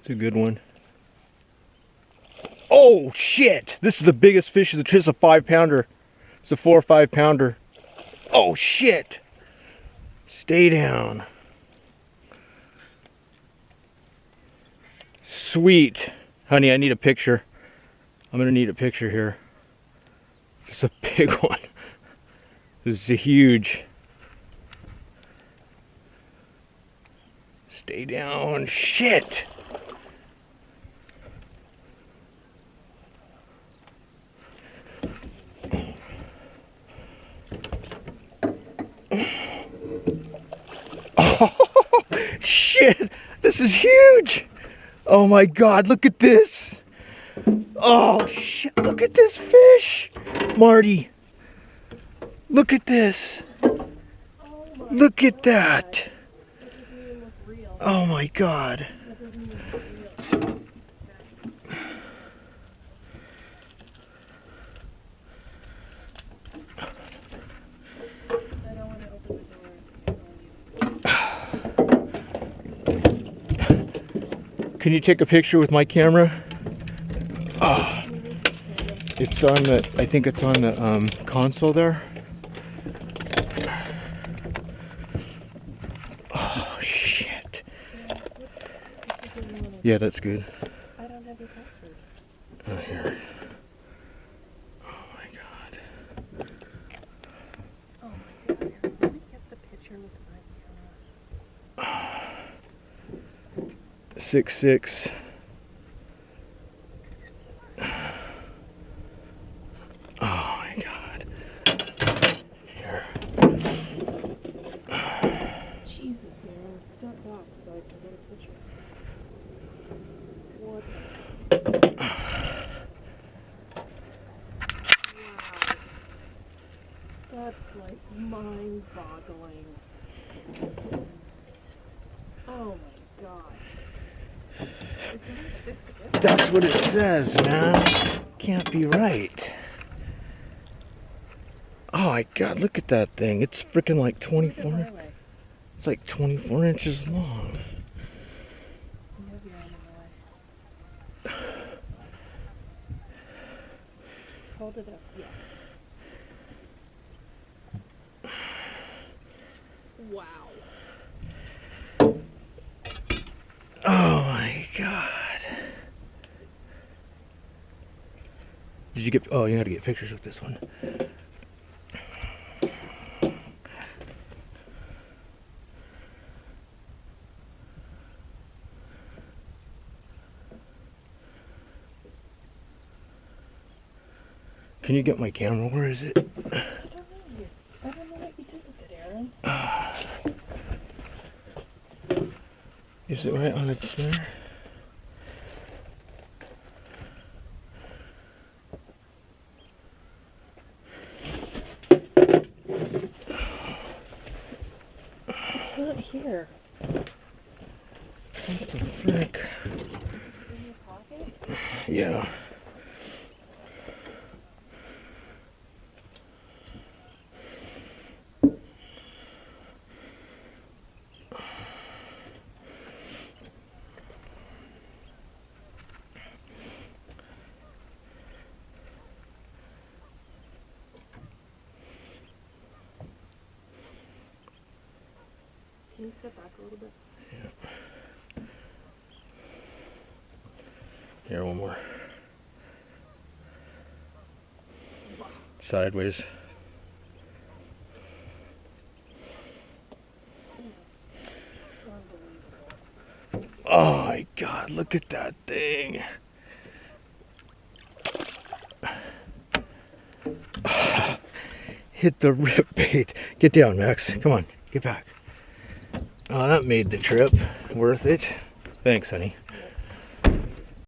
It's a good one. Oh shit! This is the biggest fish of the trip. It's a 5-pounder. It's a 4 or 5-pounder. Oh shit! Stay down. Sweet. Honey, I need a picture. I'm gonna need a picture here. It's a big one. This is a huge. Stay down. Shit! Oh, shit! This is huge! Oh my god, look at this! Oh shit, look at this fish! Marty! Look at this! Look at that! Oh my god. Can you take a picture with my camera? Oh, it's on the, I think it's on the console there. Oh shit. Yeah, that's good. I don't have your password. Oh, here. Oh my god. Oh my god. Let me get the picture with my camera. 6'6". Oh my god. Here. Jesus, Aaron. Step back so I can get a picture. What? Wow. That's like mind-boggling. Oh my god. It's only 6'6". That's what it says, man. Can't be right. Oh my god, look at that thing. It's freaking like 24. It's like 24 inches long. Hold it up, yeah. Wow. Oh my god. Did you get, oh, you gotta get pictures with this one. Can you get my camera? Where is it? I don't know what you did with it, Aaron. Is it right on it there? It's not here. What the frick? Is it in your pocket? Yeah. Can you step back a little bit? Yeah. Here, one more. Sideways. Oh my god, look at that thing. Hit the rip bait. Get down, Max. Come on, get back. Oh, that made the trip worth it. Thanks, honey.